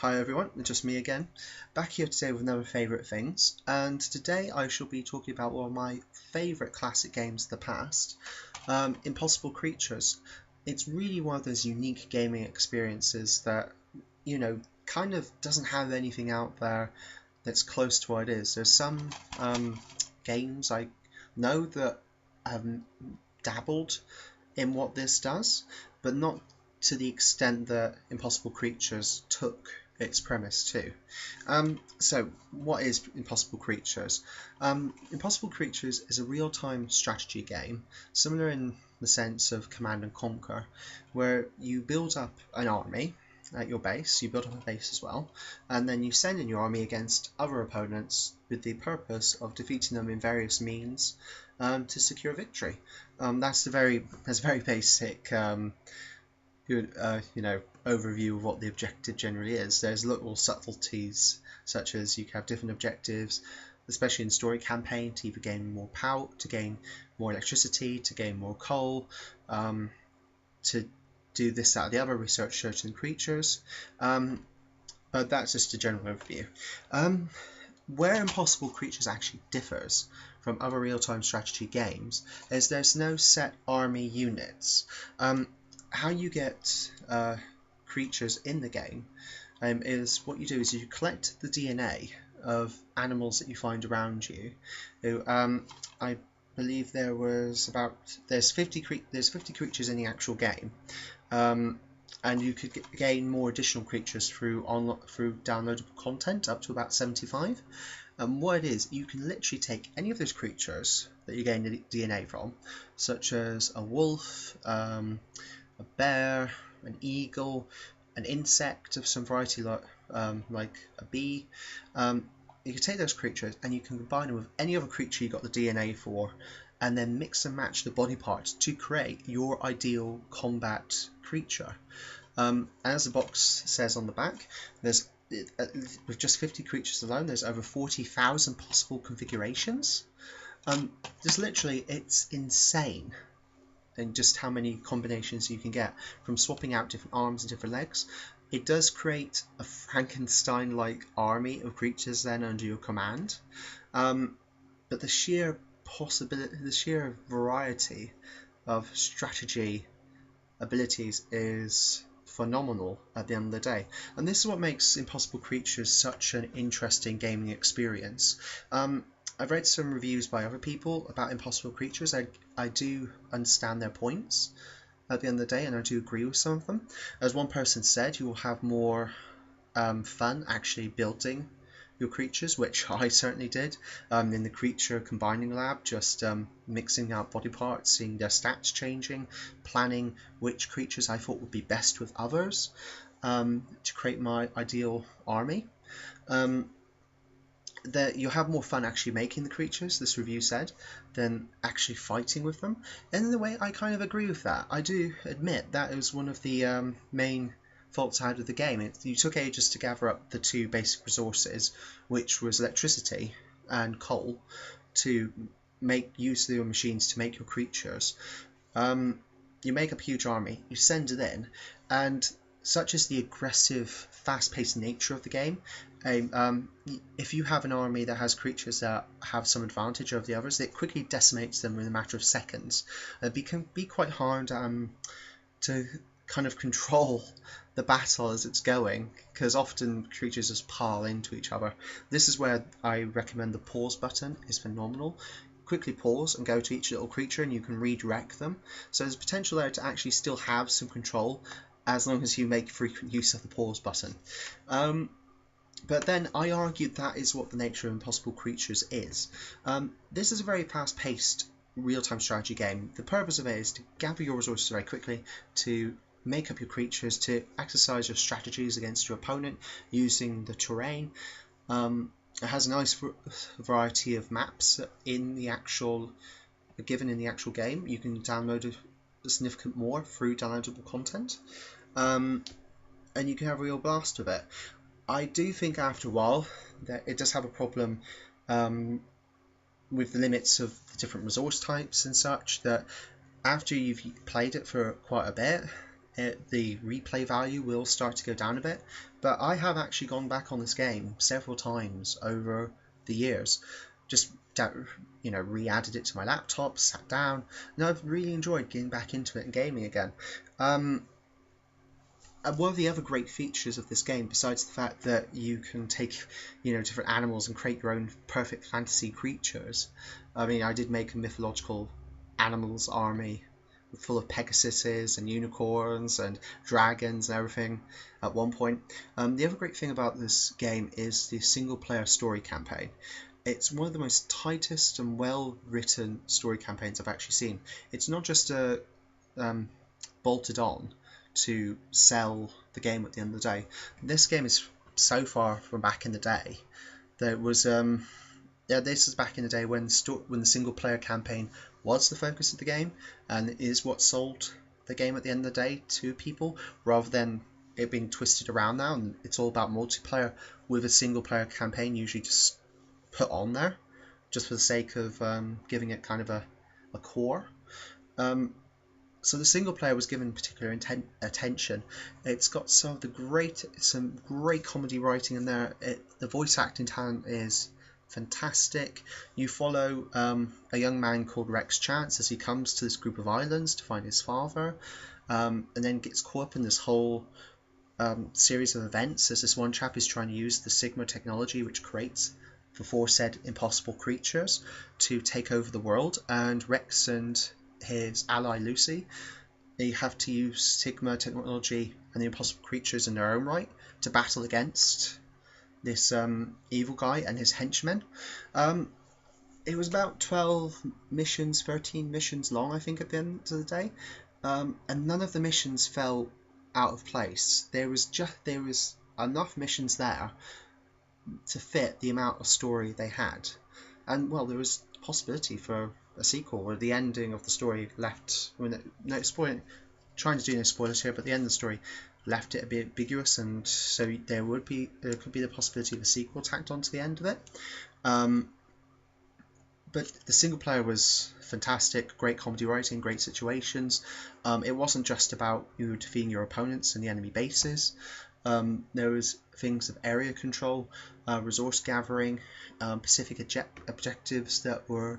Hi everyone, it's just me again, back here today with another favourite things, and today I shall be talking about one of my favourite classic games of the past, Impossible Creatures. It's really one of those unique gaming experiences that, kind of doesn't have anything out there that's close to what it is. There's some games I know that have dabbled in what this does, but not to the extent that Impossible Creatures took its premise to. So what is Impossible Creatures? Impossible Creatures is a real-time strategy game, similar in the sense of Command and Conquer, where you build up an army at your base, you build up a base as well, and then you send in your army against other opponents with the purpose of defeating them in various means to secure victory. That's a very basic overview of what the objective generally is. There's little subtleties, such as you can have different objectives, especially in story campaign, to either gain more power, to gain more electricity, to gain more coal, to do this, that, or the other, research certain creatures. But that's just a general overview. Where Impossible Creatures actually differs from other real-time strategy games is there's no set army units. How you get creatures in the game is what you do is you collect the DNA of animals that you find around you. I believe there's 50 creatures in the actual game, and you could gain more additional creatures through downloadable content, up to about 75. And what it is, you can literally take any of those creatures that you gain the DNA from, such as a wolf, a bear, an eagle, an insect of some variety, like a bee. You can take those creatures and you can combine them with any other creature you got the DNA for, and then mix and match the body parts to create your ideal combat creature. As the box says on the back, with just 50 creatures alone, there's over 40,000 possible configurations. Just literally, it's insane. And just how many combinations you can get from swapping out different arms and different legs. It does create a Frankenstein-like army of creatures then under your command, but the sheer variety of strategy abilities is phenomenal at the end of the day, and this is what makes Impossible Creatures such an interesting gaming experience. I've read some reviews by other people about Impossible Creatures. I do understand their points at the end of the day, and I do agree with some of them. As one person said, you will have more fun actually building your creatures, which I certainly did, in the creature combining lab, just mixing out body parts, seeing their stats changing, planning which creatures I thought would be best with others to create my ideal army. That you'll have more fun actually making the creatures, this review said, than actually fighting with them. And in a way, I kind of agree with that. I do admit that was one of the main faults I had with the game. You took ages to gather up the two basic resources, which was electricity and coal, to make use of your machines to make your creatures. You make up a huge army, you send it in, and such is the aggressive, fast-paced nature of the game. If you have an army that has creatures that have some advantage over the others, it quickly decimates them in a matter of seconds. It can be quite hard to kind of control the battle as it's going, because often creatures just pile into each other. This is where I recommend the pause button. Is phenomenal. Quickly pause and go to each little creature and you can redirect them. So there's potential there to actually still have some control, as long as you make frequent use of the pause button. But then I argued that is what the nature of Impossible Creatures is. This is a very fast-paced real-time strategy game. The purpose of it is to gather your resources very quickly, to make up your creatures, to exercise your strategies against your opponent using the terrain. It has a nice variety of maps given in the actual game. You can download a significant more through downloadable content, and you can have a real blast with it. I do think after a while that it does have a problem with the limits of the different resource types and such, that after you've played it for quite a bit, the replay value will start to go down a bit, but I have actually gone back on this game several times over the years, just re-added it to my laptop, sat down, and I've really enjoyed getting back into it and gaming again. One of the other great features of this game, besides the fact that you can take different animals and create your own perfect fantasy creatures, I mean, I did make a mythological animals army full of Pegasuses and unicorns and dragons and everything at one point. The other great thing about this game is the single player story campaign. It's one of the most tightest and well written story campaigns I've actually seen. It's not just bolted on to sell the game at the end of the day. This game is so far from back in the day. There was this is back in the day when the single player campaign was the focus of the game, and is what sold the game at the end of the day to people, rather than it being twisted around now and it's all about multiplayer with a single player campaign usually just put on there just for the sake of giving it kind of a core. So the single player was given particular attention. It's got some great comedy writing in there. The voice acting talent is fantastic. You follow a young man called Rex Chance as he comes to this group of islands to find his father, and then gets caught up in this whole series of events as this one chap is trying to use the Sigma technology, which creates the aforesaid impossible creatures, to take over the world. And Rex and his ally Lucy, they have to use Sigma technology and the impossible creatures in their own right to battle against this evil guy and his henchmen. It was about 12 missions, 13 missions long, I think, at the end of the day, and none of the missions fell out of place. There was enough missions there to fit the amount of story they had, and well, there was possibility for a sequel where the ending of the story left. Trying to do no spoilers here, but the end of the story left it a bit ambiguous, and so there could be the possibility of a sequel tacked onto the end of it. But the single player was fantastic, great comedy writing, great situations. It wasn't just about you defeating your opponents in the enemy bases. There was things of area control, resource gathering, specific objectives that were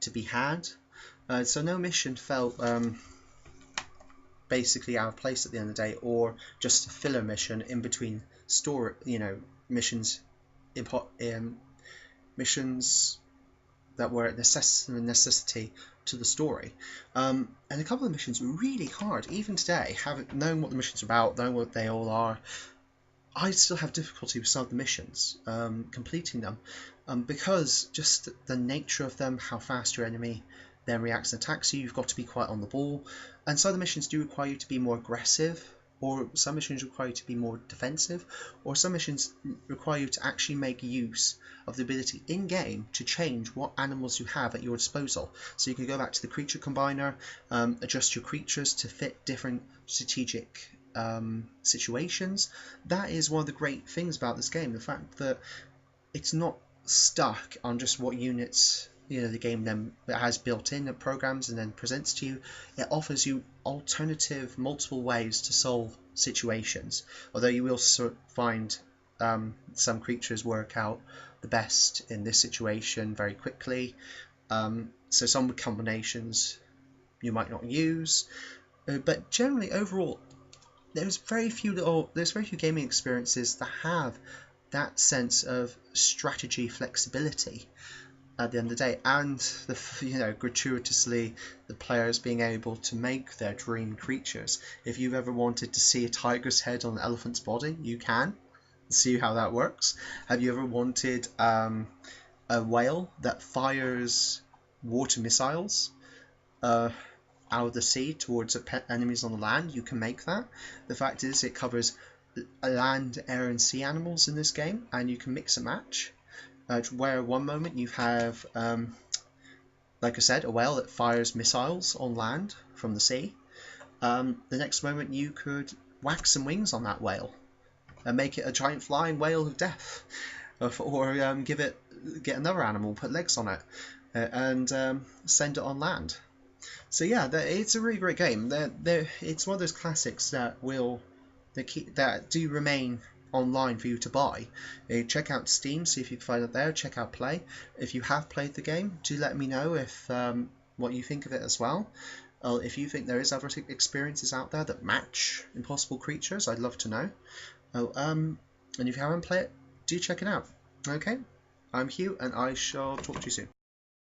to be had. So no mission felt basically out of place at the end of the day, or just a filler mission in between story, missions that were a necessity to the story. And a couple of missions were really hard. Even today, knowing what the missions are about, knowing what they all are, I still have difficulty with some of the missions, completing them, because just the nature of them, how fast your enemy then reacts and attacks you, you've got to be quite on the ball. And some of the missions do require you to be more aggressive, or some missions require you to be more defensive, or some missions require you to actually make use of the ability in-game to change what animals you have at your disposal. So you can go back to the creature combiner, adjust your creatures to fit different strategic situations. That is one of the great things about this game, the fact that it's not stuck on just what units the game then has built in programs and then presents to you. It offers you alternative, multiple ways to solve situations, although you will find some creatures work out the best in this situation very quickly, so some combinations you might not use, but generally overall there's very few gaming experiences that have that sense of strategy flexibility at the end of the day, and gratuitously the players being able to make their dream creatures. If you've ever wanted to see a tiger's head on an elephant's body, you can see how that works. Have you ever wanted a whale that fires water missiles out of the sea towards enemies on the land? You can make that. The fact is, it covers land, air and sea animals in this game, and you can mix and match. Where one moment you have, like I said, a whale that fires missiles on land from the sea. The next moment you could whack some wings on that whale and make it a giant flying whale of death, or get another animal, put legs on it, and send it on land. So yeah, it's a really great game. It's one of those classics that do remain online for you to buy. Check out Steam, see if you can find it there. Check out Play. If you have played the game, do let me know if what you think of it as well. If you think there is other experiences out there that match Impossible Creatures, I'd love to know. And if you haven't played it, do check it out. Okay, I'm Hugh, and I shall talk to you soon.